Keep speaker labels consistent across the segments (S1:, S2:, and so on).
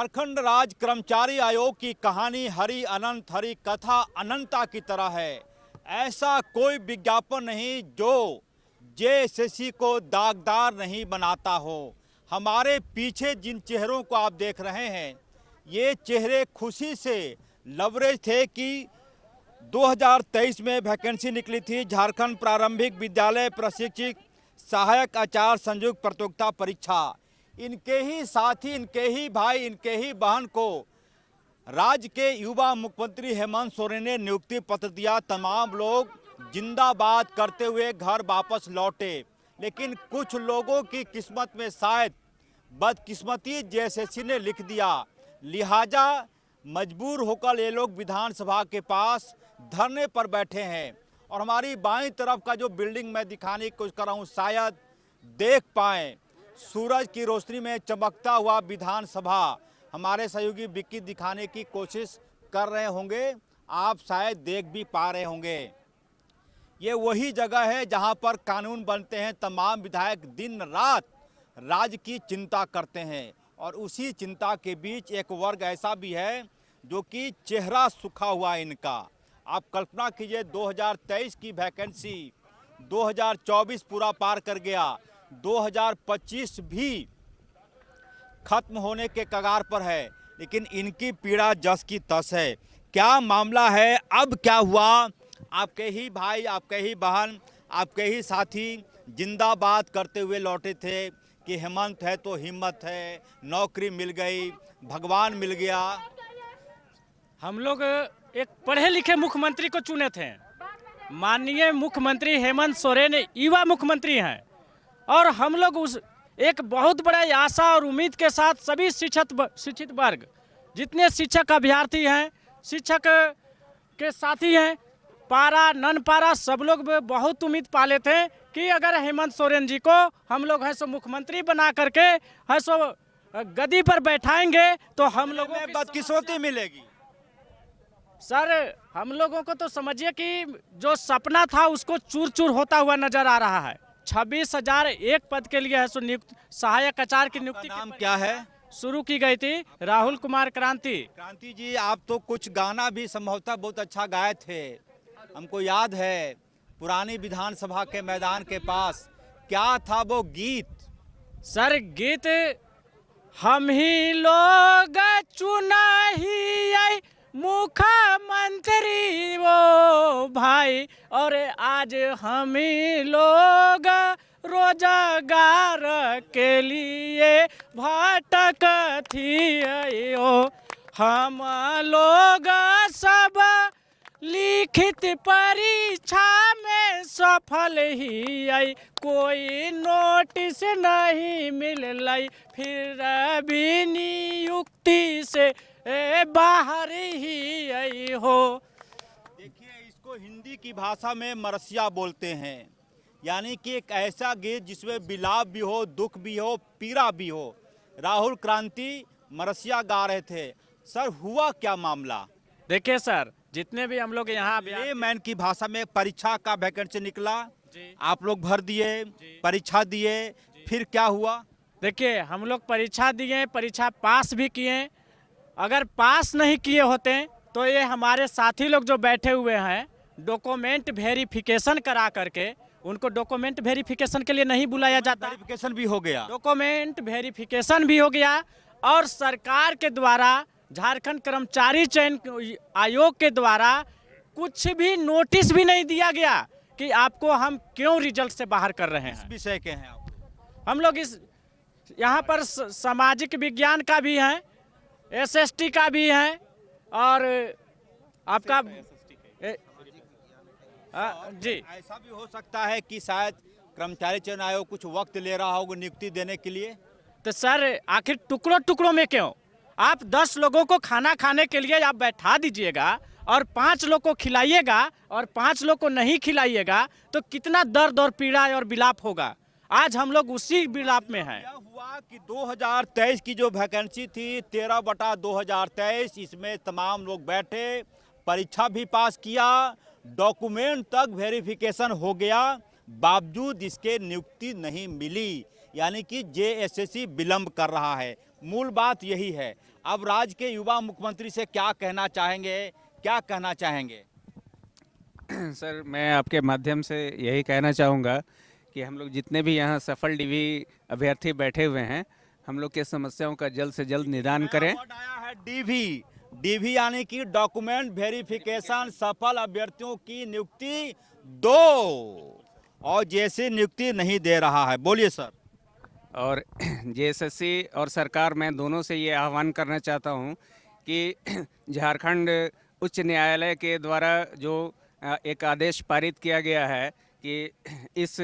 S1: झारखंड राज्य कर्मचारी आयोग की कहानी हरि अनंत हरि कथा अनंता की तरह है। ऐसा कोई विज्ञापन नहीं जो जेएसएससी को दागदार नहीं बनाता हो। हमारे पीछे जिन चेहरों को आप देख रहे हैं, ये चेहरे खुशी से लबरेज थे कि 2023 में वैकेंसी निकली थी झारखंड प्रारंभिक विद्यालय प्रशिक्षक सहायक आचार्य संयुक्त प्रतियोगिता परीक्षा। इनके ही साथी, इनके ही भाई, इनके ही बहन को राज्य के युवा मुख्यमंत्री हेमंत सोरेन ने नियुक्ति पत्र दिया। तमाम लोग जिंदाबाद करते हुए घर वापस लौटे, लेकिन कुछ लोगों की किस्मत में शायद बदकिस्मती जेएसएससी ने लिख दिया। लिहाजा मजबूर होकर ये लोग विधानसभा के पास धरने पर बैठे हैं। और हमारी बाईं तरफ का जो बिल्डिंग मैं दिखाने की कोशिश कर रहा हूँ, शायद देख पाएँ, सूरज की रोशनी में चमकता हुआ विधानसभा हमारे सहयोगी विक्की दिखाने की कोशिश कर रहे होंगे। आप शायद देख भी पा रहे होंगे। ये वही जगह है जहां पर कानून बनते हैं। तमाम विधायक दिन रात राज्य की चिंता करते हैं, और उसी चिंता के बीच एक वर्ग ऐसा भी है जो कि चेहरा सूखा हुआ इनका। आप कल्पना कीजिए, 2023 की वैकेंसी 2024 पूरा पार कर गया, 2025 भी खत्म होने के कगार पर है, लेकिन इनकी पीड़ा जस की तस है। क्या मामला है, अब क्या हुआ? आपके ही भाई, आपके ही बहन, आपके ही साथी जिंदाबाद करते हुए लौटे थे कि हेमंत है तो हिम्मत है, नौकरी मिल गई, भगवान मिल गया।
S2: हम लोग एक पढ़े लिखे मुख्यमंत्री को चुने थे। माननीय मुख्यमंत्री हेमंत सोरेन युवा मुख्यमंत्री हैं, और हम लोग उस एक बहुत बड़ा आशा और उम्मीद के साथ सभी शिक्षित वर्ग, जितने शिक्षक अभ्यर्थी हैं, शिक्षक के साथी हैं, पारा नन पारा, सब लोग बहुत उम्मीद पाले थे कि अगर हेमंत सोरेन जी को हम लोग है सो मुख्यमंत्री बना करके है सो गद्दी पर बैठाएंगे तो हम लोगों को
S1: बदकिस्मती मिलेगी।
S2: सर, हम लोगों को तो समझिए कि जो सपना था उसको चूर चूर होता हुआ नजर आ रहा है। 26,001 पद के लिए है सो नियुक्त सहायक आचार्य की नियुक्ति
S1: नाम क्या है?
S2: शुरू की गई थी राहुल कुमार क्रांति।
S1: क्रांति जी, आप तो कुछ गाना भी संभवतः बहुत अच्छा गाए थे, हमको याद है। पुरानी विधानसभा के मैदान के पास क्या था वो गीत?
S2: सर, गीत हम ही लोग चुना ही मुख्यमंत्री वो भाई, और आज हम ही लोग रोजगार के लिए भटक थी ओ। हम लोग सब लिखित परीक्षा में सफल ही आई, कोई नोटिस नहीं मिल, फिर भी नियुक्ति से बाहर ही आई हो।
S1: देखिए, इसको हिंदी की भाषा में मरसिया बोलते हैं, यानी कि एक ऐसा गीत जिसमें विलाप भी हो, दुख भी हो, पीड़ा भी हो। राहुल क्रांति मरसिया गा रहे थे। सर, हुआ क्या मामला?
S2: देखिए सर, जितने भी हम लोग यहाँ
S1: मैन की भाषा में परीक्षा का वैकेंसी निकला, आप लोग भर दिए, परीक्षा दिए, फिर क्या हुआ?
S2: देखिए, हम लोग परीक्षा दिए, परीक्षा पास भी किए। अगर पास नहीं किए होते तो ये हमारे साथी लोग जो बैठे हुए हैं, डॉक्यूमेंट वेरिफिकेशन करा करके, उनको डॉक्यूमेंट वेरिफिकेशन के लिए नहीं बुलाया जाता।
S1: वेरिफिकेशन भी हो गया,
S2: डॉक्यूमेंट वेरिफिकेशन भी हो गया, और सरकार के द्वारा, झारखंड कर्मचारी चयन आयोग के द्वारा कुछ भी नोटिस भी नहीं दिया गया कि आपको हम क्यों रिजल्ट से बाहर कर रहे हैं।
S1: इस विषय के हैं आप?
S2: हम लोग इस यहाँ पर सामाजिक विज्ञान का भी है, एसएसटी का भी है, और आपका जी।
S1: ऐसा भी हो सकता है कि शायद कर्मचारी चयन आयोग कुछ वक्त ले रहा होगा नियुक्ति देने के लिए।
S2: तो सर, आखिर टुकड़ों टुकड़ों में क्यों? आप 10 लोगों को खाना खाने के लिए आप बैठा दीजिएगा और 5 लोग को खिलाइएगा और 5 लोग को नहीं खिलाइएगा, तो कितना दर्द और पीड़ा और विलाप होगा। आज हम लोग उसी विलाप में हैं।
S1: क्या हुआ कि 2023 की जो वैकेंसी थी 13/2023, इसमें तमाम लोग बैठे, परीक्षा भी पास किया, डॉक्यूमेंट तक वेरिफिकेशन हो गया, बावजूद इसके नियुक्ति नहीं मिली। यानी कि जेएसएससी विलंब कर रहा है। मूल बात यही है। अब राज्य के युवा मुख्यमंत्री से क्या कहना चाहेंगे, क्या कहना चाहेंगे?
S3: सर, मैं आपके माध्यम से यही कहना चाहूँगा कि हम लोग जितने भी यहाँ सफल डीवी अभ्यर्थी बैठे हुए हैं, हम लोग के समस्याओं का जल्द से जल्द निदान करें।
S1: वर्ड आया है डीवी, डीवी यानी कि डॉक्यूमेंट वेरिफिकेशन। सफल अभ्यर्थियों की नियुक्ति दो, और जैसे नियुक्ति नहीं दे रहा है। बोलिए सर।
S3: और जेएसएससी और सरकार, मैं दोनों से ये आह्वान करना चाहता हूँ कि झारखंड उच्च न्यायालय के द्वारा जो एक आदेश पारित किया गया है कि इस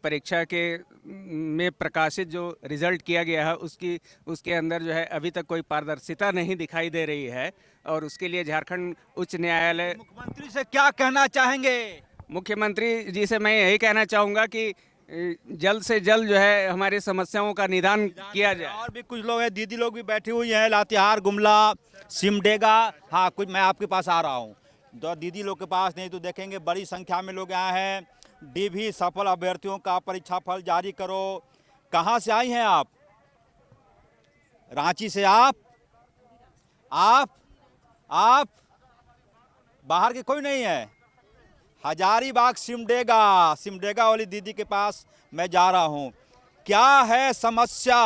S3: परीक्षा के में प्रकाशित जो रिजल्ट किया गया है उसके अंदर जो है अभी तक कोई पारदर्शिता नहीं दिखाई दे रही है, और उसके लिए झारखंड उच्च न्यायालय।
S1: मुख्यमंत्री से क्या कहना चाहेंगे?
S3: मुख्यमंत्री जी से मैं यही कहना चाहूँगा कि जल्द से जल्द जो है हमारी समस्याओं का निदान किया जाए।
S1: और भी कुछ लोग हैं, दीदी लोग भी बैठी हुई हैं, लातेहार, गुमला, सिमडेगा। हाँ, कुछ मैं आपके पास आ रहा हूँ, तो दीदी लोग के पास नहीं तो देखेंगे बड़ी संख्या में लोग आए हैं। डीवी सफल अभ्यर्थियों का परीक्षा फल जारी करो। कहाँ से आई हैं आप? रांची से। आप बाहर के कोई नहीं है? हजारीबाग, सिमडेगा वाली दीदी के पास मैं जा रहा हूँ। क्या है समस्या,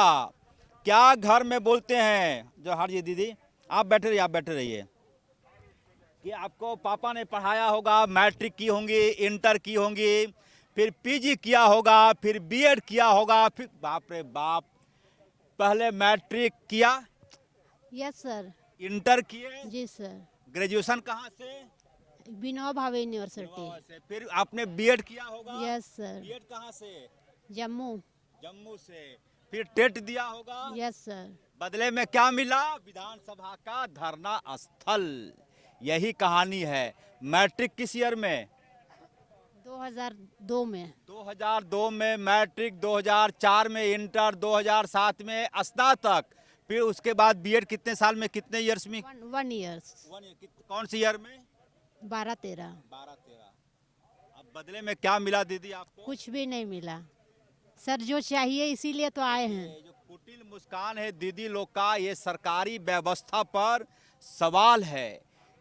S1: क्या घर में बोलते हैं? जो हर ये दीदी, आप बैठे रहिए कि आपको पापा ने पढ़ाया होगा, मैट्रिक की होंगी, इंटर की होंगी, फिर पीजी किया होगा, फिर बीएड किया होगा, फिर बाप रे बाप, पहले मैट्रिक किया।
S4: Yes sir.
S1: इंटर किए।
S4: जी सर।
S1: ग्रेजुएशन कहाँ से?
S4: विनोबा भावे यूनिवर्सिटी।
S1: फिर आपने बीएड किया होगा।
S4: Yes sir.
S1: बीएड कहाँ से?
S4: जम्मू
S1: से। फिर टेट दिया होगा।
S4: Yes sir.
S1: बदले में क्या मिला? विधानसभा का धरना स्थल। यही कहानी है। मैट्रिक किस ईयर में?
S4: 2002 में।
S1: 2002 में मैट्रिक, 2004 में इंटर, 2007 में स्नातक, फिर उसके बाद बीएड कितने साल में, कितने ईयर्स में?
S4: 1 ईयर।
S1: कौन सी ईयर में?
S4: 12-13।
S1: अब बदले में क्या मिला दीदी आपको?
S4: कुछ भी नहीं मिला सर, जो चाहिए इसीलिए तो आए हैं।
S1: जो कुटिल मुस्कान है दीदी लोग का, ये सरकारी व्यवस्था पर सवाल है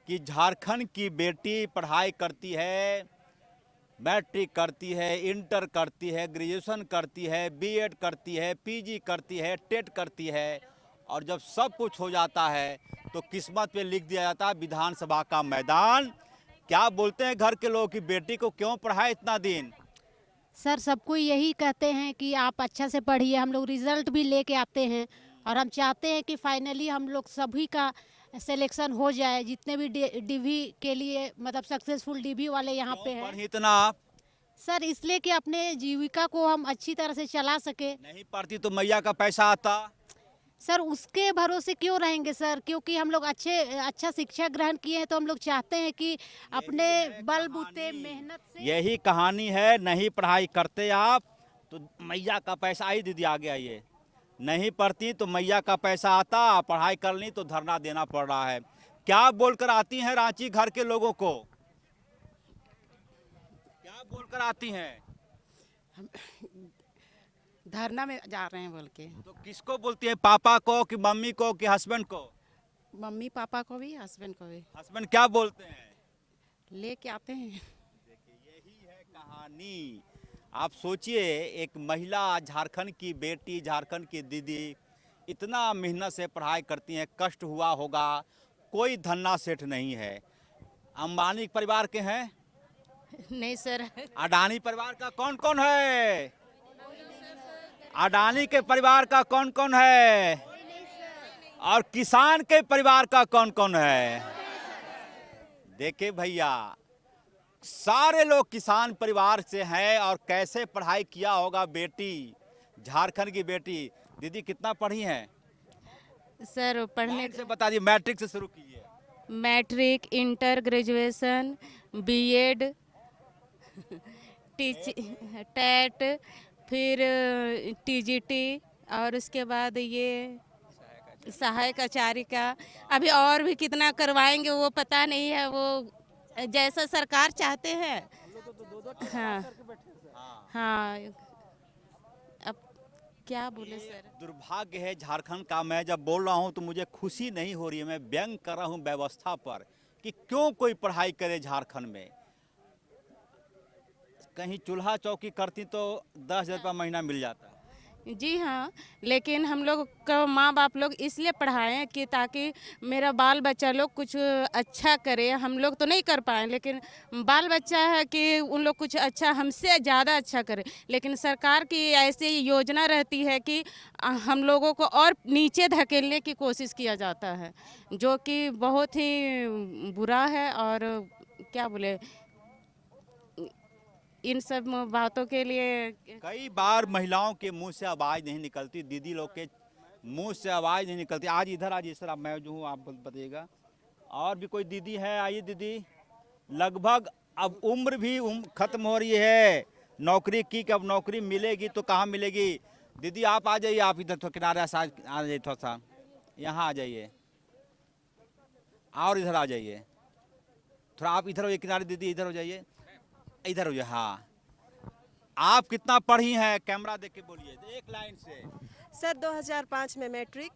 S1: कि झारखंड की बेटी पढ़ाई करती है, मैट्रिक करती है, इंटर करती है, ग्रेजुएशन करती है, बीएड करती है, पीजी करती है, टेट करती है, और जब सब कुछ हो जाता है तो किस्मत पे लिख दिया जाता है विधानसभा का मैदान। क्या बोलते हैं घर के लोग कि बेटी को क्यों पढ़ाए इतना दिन?
S4: सर सबको यही कहते हैं कि आप अच्छा से पढ़िए, हम लोग रिजल्ट भी लेके आते हैं, और हम चाहते हैं कि फाइनली हम लोग सभी का सिलेक्शन हो जाए, जितने भी डीवी के लिए मतलब सक्सेसफुल डीवी वाले यहाँ पे हैं।
S1: इतना आप?
S4: सर इसलिए कि अपने जीविका को हम अच्छी तरह से चला सके।
S1: नहीं पढ़ती तो मैया का पैसा आता।
S4: सर उसके भरोसे क्यों रहेंगे सर, क्योंकि हम लोग अच्छा शिक्षा ग्रहण किए हैं, तो हम लोग चाहते हैं कि अपने बलबूते मेहनत से।
S1: यही कहानी है। नहीं पढ़ाई करते आप तो मैया का पैसा। आई दीदी आगे आइए। नहीं पढ़ती तो मैया का पैसा आता, पढ़ाई कर ली तो धरना देना पड़ रहा है। क्या बोलकर आती हैं रांची घर के लोगों को? क्या बोलकर आती हैं?
S5: धरना में जा रहे हैं बोल के।
S1: तो किसको बोलती हैं? पापा को कि मम्मी को कि हस्बैंड को?
S5: मम्मी पापा को भी, हस्बैंड को भी।
S1: हस्बैंड क्या बोलते हैं?
S5: लेके आते हैं।
S1: देखिए यही है कहानी। आप सोचिए, एक महिला, झारखंड की बेटी, झारखंड की दीदी इतना मेहनत से पढ़ाई करती हैं, कष्ट हुआ होगा। कोई धन्ना सेठ नहीं है। अंबानी परिवार के हैं?
S5: नहीं सर।
S1: अडानी परिवार का कौन कौन है? अडानी के परिवार का कौन कौन है? और किसान के परिवार का कौन कौन है? देखिए भैया, सारे लोग किसान परिवार से हैं, और कैसे पढ़ाई किया होगा बेटी, झारखंड की बेटी। दीदी कितना पढ़ी हैं?
S5: सर पढ़ने
S1: से बता दिए, मैट्रिक से शुरू कीजिए।
S5: Matric, inter, graduation, BEd, TET, फिर टीजीटी, और उसके बाद ये सहायक आचार्य का। अभी और भी कितना करवाएंगे वो पता नहीं है, वो जैसा सरकार चाहते हैं। हाँ हाँ। अब क्या बोले सर।
S1: दुर्भाग्य है झारखंड का। मैं जब बोल रहा हूं तो मुझे खुशी नहीं हो रही है, मैं व्यंग कर रहा हूं व्यवस्था पर कि क्यों कोई पढ़ाई करे झारखंड में। कहीं चूल्हा चौकी करती तो 10,000 रुपया महीना मिल जाता।
S5: जी हाँ, लेकिन हम लोग का माँ बाप लोग इसलिए पढ़ाए हैं कि ताकि मेरा बाल बच्चा लोग कुछ अच्छा करे। हम लोग तो नहीं कर पाए, लेकिन बाल बच्चा है कि उन लोग कुछ अच्छा हमसे ज़्यादा अच्छा करे। लेकिन सरकार की ऐसी योजना रहती है कि हम लोगों को और नीचे धकेलने की कोशिश किया जाता है, जो कि बहुत ही बुरा है। और क्या बोले, इन सब बातों के लिए
S1: कई बार महिलाओं के मुंह से आवाज़ नहीं निकलती, दीदी लोग के मुंह से आवाज़ नहीं निकलती। आज इधर आइए सर, अब मैं जो हूँ आप बताइएगा। और भी कोई दीदी है? आइए दीदी। लगभग अब उम्र भी खत्म हो रही है नौकरी की, कब नौकरी मिलेगी तो कहाँ मिलेगी। दीदी आप आ जाइए, आप इधर तो किनारे आ जाइए, थोड़ा सा यहाँ आ जाइए और इधर आ जाइए, थोड़ा आप इधर हो जाइए किनारे। दीदी इधर हो जाइए, इधर हो जाइए। हाँ, आप कितना पढ़ी हैं? कैमरा देख के बोलिए एक लाइन से।
S6: सर 2005 में मैट्रिक,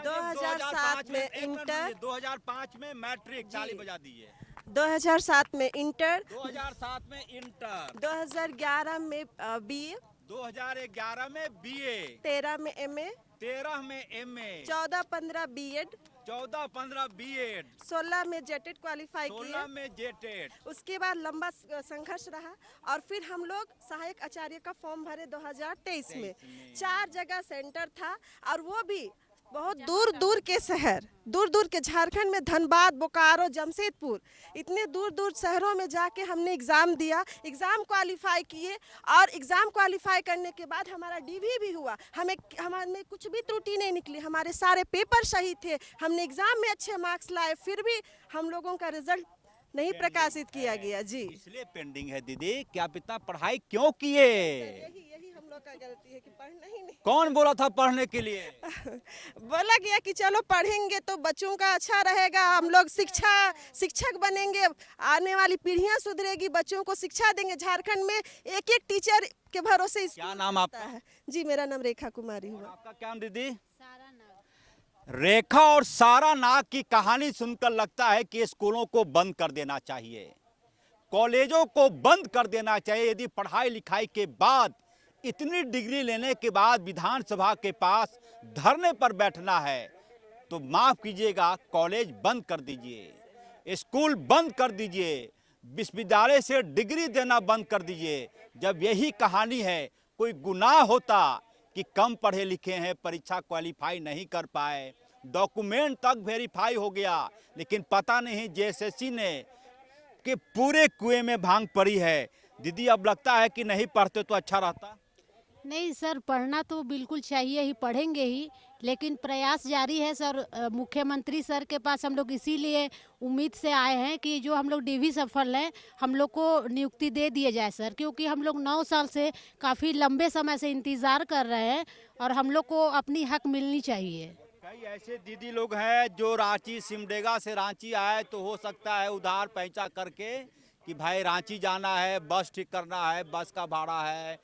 S6: 2007 में इंटर,
S1: 2005 में मैट्रिक, ताली बजा दीजिए।
S6: 2007 में इंटर,
S1: 2007 में इंटर,
S6: 2011 में बीए,
S1: 2011 में बीए,
S6: 13 में एमए,
S1: 13 में एमए,
S6: 14-15 बीएड,
S1: 14-15 बीएड,
S6: 16 में जेटेड क्वालिफाई किए,
S1: 16 में जेटेड।
S6: उसके बाद लंबा संघर्ष रहा और फिर हम लोग सहायक आचार्य का फॉर्म भरे 2023 में। 4 जगह सेंटर था और वो भी बहुत दूर दूर के शहर, दूर दूर के झारखंड में धनबाद, बोकारो, जमशेदपुर, इतने दूर दूर शहरों में जाके हमने एग्ज़ाम दिया, एग्ज़ाम क्वालिफाई किए और एग्ज़ाम क्वालिफाई करने के बाद हमारा डीवी भी हुआ। हमें कुछ भी त्रुटि नहीं निकली, हमारे सारे पेपर सही थे, हमने एग्ज़ाम में अच्छे मार्क्स लाए, फिर भी हम लोगों का रिजल्ट नहीं प्रकाशित किया गया। जी,
S1: इसलिए पेंडिंग है। दीदी कि आप इतना पढ़ाई क्यों किए?
S6: यही हम लोग का गलती है कि पढ़ना ही नहीं।
S1: कौन बोला था पढ़ने के लिए?
S6: बोला गया कि चलो पढ़ेंगे तो बच्चों का अच्छा रहेगा, हम लोग शिक्षक बनेंगे, आने वाली पीढ़ियां सुधरेगी, बच्चों को शिक्षा देंगे। झारखंड में एक एक टीचर के भरोसे।
S1: क्या नाम आपका
S6: है? जी, मेरा नाम रेखा कुमारी हुआ।
S1: आपका क्या नाम दीदी? रेखा और सारा नाग की कहानी सुनकर लगता है कि स्कूलों को बंद कर देना चाहिए, कॉलेजों को बंद कर देना चाहिए। यदि पढ़ाई लिखाई के बाद, इतनी डिग्री लेने के बाद विधानसभा के पास धरने पर बैठना है तो माफ कीजिएगा, कॉलेज बंद कर दीजिए, स्कूल बंद कर दीजिए, विश्वविद्यालय से डिग्री देना बंद कर दीजिए। जब यही कहानी है, कोई गुनाह होता कि कम पढ़े लिखे हैं, परीक्षा क्वालिफाई नहीं कर पाए, डॉक्यूमेंट तक वेरीफाई हो गया, लेकिन पता नहीं जेएसएससी ने कि पूरे कुएं में भांग पड़ी है। दीदी अब लगता है कि नहीं पढ़ते तो अच्छा रहता।
S4: नहीं सर, पढ़ना तो बिल्कुल चाहिए ही, पढ़ेंगे ही, लेकिन प्रयास जारी है सर। मुख्यमंत्री सर के पास हम लोग इसीलिए उम्मीद से आए हैं कि जो हम लोग डीवी सफल हैं, हम लोग को नियुक्ति दे दिए जाए सर, क्योंकि हम लोग 9 साल से काफ़ी लंबे समय से इंतज़ार कर रहे हैं और हम लोग को अपनी हक मिलनी चाहिए।
S1: कई ऐसे दीदी लोग हैं जो रांची, सिमडेगा से रांची आए तो हो सकता है उधार पैंचा करके कि भाई रांची जाना है, बस ठीक करना है, बस का भाड़ा है।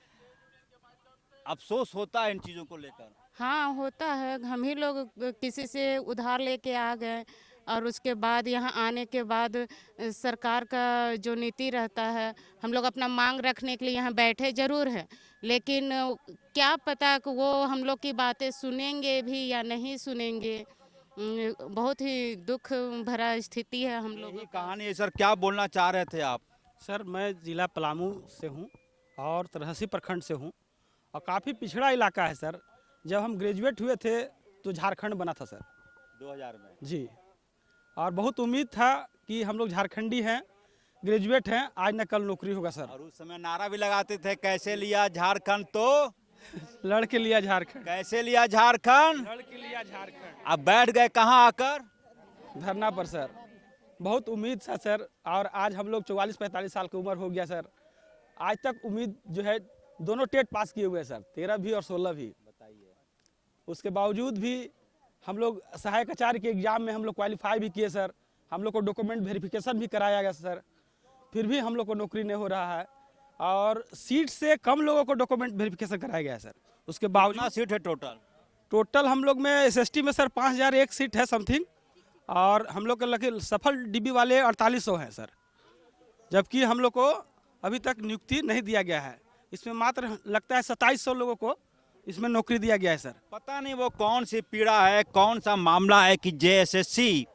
S1: अफसोस होता है इन चीज़ों को लेकर।
S5: हाँ होता है, हम ही लोग किसी से उधार लेके आ गए और उसके बाद यहाँ आने के बाद सरकार का जो नीति रहता है, हम लोग अपना मांग रखने के लिए यहाँ बैठे जरूर है, लेकिन क्या पता कि वो हम लोग की बातें सुनेंगे भी या नहीं सुनेंगे। बहुत ही दुख भरा स्थिति है हम लोग की।
S1: कहानी है सर, क्या बोलना चाह रहे थे आप?
S7: सर मैं ज़िला पलामू से हूँ और तरहसी प्रखंड से हूँ और काफ़ी पिछड़ा इलाका है सर। जब हम ग्रेजुएट हुए थे तो झारखंड बना था सर
S1: 2000 में।
S7: जी, और बहुत उम्मीद था कि हम लोग झारखंडी हैं, ग्रेजुएट हैं, आज न कल नौकरी होगा सर।
S1: और उस समय नारा भी लगाते थे, कैसे लिया झारखंड तो
S7: लड़ के लिया झारखंड,
S1: कैसे लिया झारखंड,
S7: लड़ के लिया झारखंड।
S1: अब बैठ गए कहाँ आकर?
S7: धरना पर सर। बहुत उम्मीद था सर, और आज हम लोग 44-45 साल की उम्र हो गया सर। आज तक उम्मीद जो है, दोनों टेट पास किए हुए सर, 13 भी और 16 भी। उसके बावजूद भी हम लोग सहायक आचार्य के एग्ज़ाम में हम लोग क्वालिफाई भी किए सर, हम लोग को डॉक्यूमेंट वेरिफिकेशन भी कराया गया सर, फिर भी हम लोग को नौकरी नहीं हो रहा है। और सीट से कम लोगों को डॉक्यूमेंट वेरिफिकेशन कराया गया है सर। उसके
S1: कितना
S7: बावजूद
S1: सीट है टोटल?
S7: टोटल हम लोग में एसएसटी में सर 5001 सीट है समथिंग, और हम लोग के लगे सफल डीबी वाले 4800 हैं सर, जबकि हम लोग को अभी तक नियुक्ति नहीं दिया गया है। इसमें मात्र लगता है 2700 लोगों को इसमें नौकरी दिया गया है सर।
S1: पता नहीं वो कौन सी पीड़ा है, कौन सा मामला है कि जेएसएससी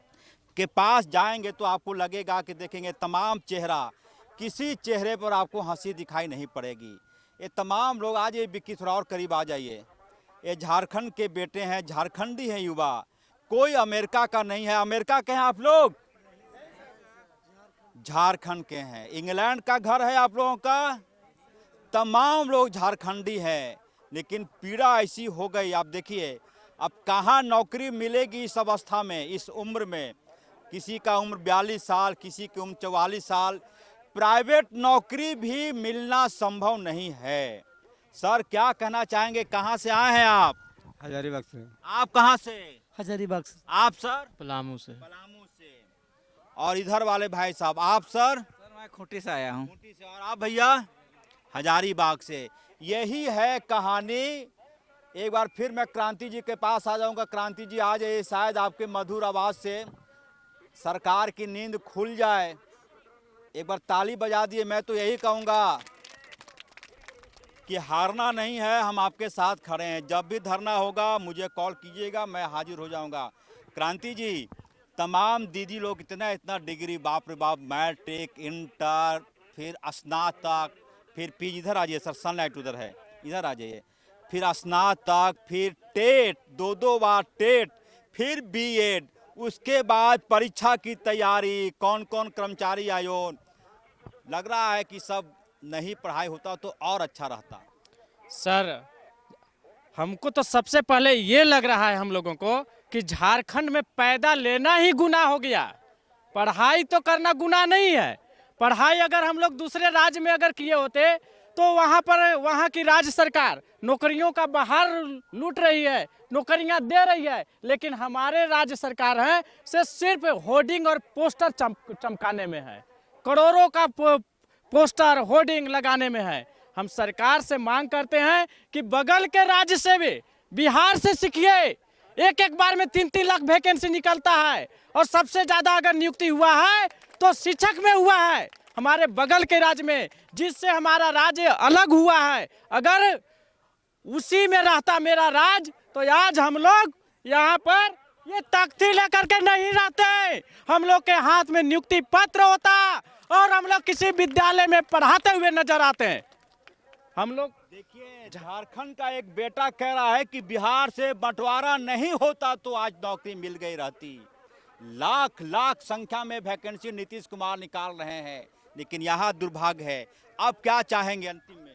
S1: के पास जाएंगे तो आपको लगेगा कि देखेंगे तमाम चेहरा, किसी चेहरे पर आपको हंसी दिखाई नहीं पड़ेगी। ये तमाम लोग, आज ये विक्की थोड़ा और करीब आ जाइए, ये झारखंड के बेटे हैं, झारखंडी हैं युवा, कोई अमेरिका का नहीं है। अमेरिका के हैं आप लोग? झारखंड के हैं। इंग्लैंड का घर है आप लोगों का? तमाम लोग झारखंडी हैं। लेकिन पीड़ा ऐसी हो गई, आप देखिए अब कहाँ नौकरी मिलेगी इस अवस्था में, इस उम्र में। किसी का उम्र 42 साल, किसी की उम्र 44 साल, प्राइवेट नौकरी भी मिलना संभव नहीं है। सर क्या कहना चाहेंगे, कहाँ से आए हैं आप?
S8: हजारीबाग से।
S1: आप कहाँ से?
S8: हजारीबाग से।
S1: आप सर?
S8: पलामू से।
S1: पलामू से। और इधर वाले भाई साहब, आप सर?
S8: सर मैं खूंटी से आया हूँ।
S1: खूंटी से। और आप भैया? हजारीबाग से। यही है कहानी। एक बार फिर मैं क्रांति जी के पास आ जाऊंगा। क्रांति जी आ जाइए, शायद आपके मधुर आवाज़ से सरकार की नींद खुल जाए। एक बार ताली बजा दिए। मैं तो यही कहूँगा कि हारना नहीं है, हम आपके साथ खड़े हैं। जब भी धरना होगा मुझे कॉल कीजिएगा, मैं हाजिर हो जाऊँगा। क्रांति जी, तमाम दीदी लोग इतना डिग्री, बाप रे बाप, मैट्रिक, इंटर, फिर स्नातक, फिर पीजी, इधर आ जाइए सर, सनलाइट उधर है, इधर आ जाइए, फिर स्नातक, फिर टेट, दो बार टेट, फिर बीएड, उसके बाद परीक्षा की तैयारी, कौन कौन कर्मचारी आयोग। लग रहा है कि सब नहीं पढ़ाई होता तो और अच्छा रहता।
S2: सर हमको तो सबसे पहले ये लग रहा है हम लोगों को कि झारखंड में पैदा लेना ही गुनाह हो गया। पढ़ाई तो करना गुनाह नहीं है। पढ़ाई अगर हम लोग दूसरे राज्य में अगर किए होते तो वहाँ की राज्य सरकार नौकरियों का बाहर लूट रही है, नौकरियां दे रही है, लेकिन हमारे राज्य सरकार है से सिर्फ होर्डिंग और पोस्टर चमकाने में है, करोड़ों का पोस्टर होर्डिंग लगाने में है। हम सरकार से मांग करते हैं कि बगल के राज्य से भी, बिहार से सीखिए। एक बार में 3-3 लाख वैकेंसी निकलता है, और सबसे ज्यादा अगर नियुक्ति हुआ है तो शिक्षक में हुआ है हमारे बगल के राज्य में, जिससे हमारा राज्य अलग हुआ है। अगर उसी में रहता मेरा राज्य तो आज हम लोग यहाँ पर ये तख्ती लेकर के नहीं रहते। हम लोग के हाथ में नियुक्ति पत्र होता और हम लोग किसी विद्यालय में पढ़ाते हुए नजर आते हैं। हम लोग
S1: देखिए, झारखंड का एक बेटा कह रहा है कि बिहार से बंटवारा नहीं होता तो आज नौकरी मिल गई रहती। लाख लाख संख्या में वैकेंसी नीतीश कुमार निकाल रहे हैं, लेकिन यहाँ दुर्भाग्य है। अब क्या चाहेंगे अंतिम में?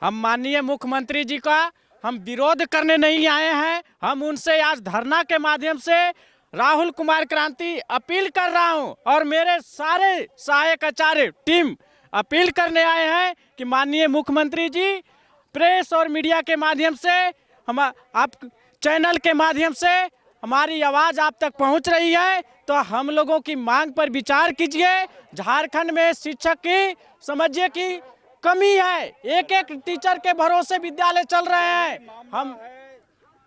S2: हम माननीय मुख्यमंत्री जी का हम विरोध करने नहीं आए हैं। हम उनसे आज धरना के माध्यम से राहुल कुमार क्रांति अपील कर रहा हूं, और मेरे सारे सहायक आचार्य टीम अपील करने आए हैं कि माननीय मुख्यमंत्री जी, प्रेस और मीडिया के माध्यम से, हम आप चैनल के माध्यम से हमारी आवाज़ आप तक पहुंच रही है, तो हम लोगों की मांग पर विचार कीजिए। झारखंड में शिक्षक की समझिए कि कमी है, एक टीचर के भरोसे विद्यालय चल रहे हैं। हम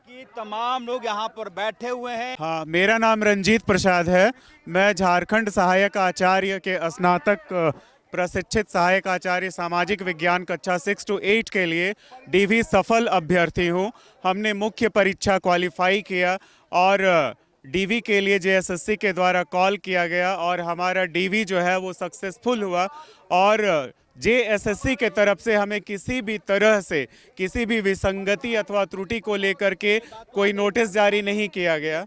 S1: कि तमाम लोग यहाँ पर बैठे हुए हैं।
S9: हाँ, मेरा नाम रंजीत प्रसाद है। मैं झारखंड सहायक आचार्य के स्नातक प्रशिक्षित सहायक आचार्य सामाजिक विज्ञान कक्षा 6 to 8 के लिए डीवी सफल अभ्यर्थी हूँ। हमने मुख्य परीक्षा क्वालिफाई किया और डीवी के लिए जेएसएससी के द्वारा कॉल किया गया और हमारा डीवी जो है वो सक्सेसफुल हुआ। और जेएसएससी के तरफ से हमें किसी भी तरह से किसी भी विसंगति अथवा त्रुटि को लेकर के कोई नोटिस जारी नहीं किया गया।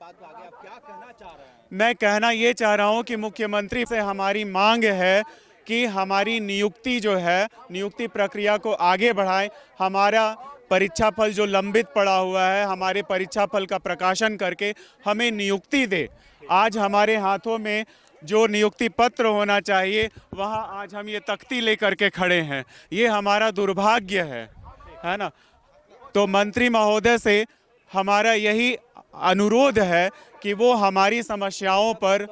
S9: मैं कहना ये चाह रहा हूँ कि मुख्यमंत्री से हमारी मांग है कि हमारी नियुक्ति जो है, नियुक्ति प्रक्रिया को आगे बढ़ाएं। हमारा परीक्षा फल जो लंबित पड़ा हुआ है, हमारे परीक्षा फल का प्रकाशन करके हमें नियुक्ति दे। आज हमारे हाथों में जो नियुक्ति पत्र होना चाहिए, वहाँ आज हम ये तख्ती लेकर के खड़े हैं। ये हमारा दुर्भाग्य है ना। तो मंत्री महोदय से हमारा यही अनुरोध है कि वो हमारी समस्याओं पर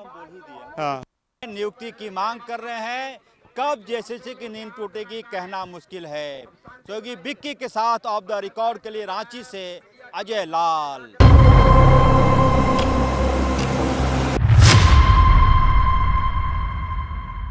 S1: नियुक्ति की मांग कर रहे हैं। कब जेएसएससी की नींद टूटेगी कहना मुश्किल है। सहयोगी बिक्की के साथ ऑफ द रिकॉर्ड के लिए रांची से अजय लाल।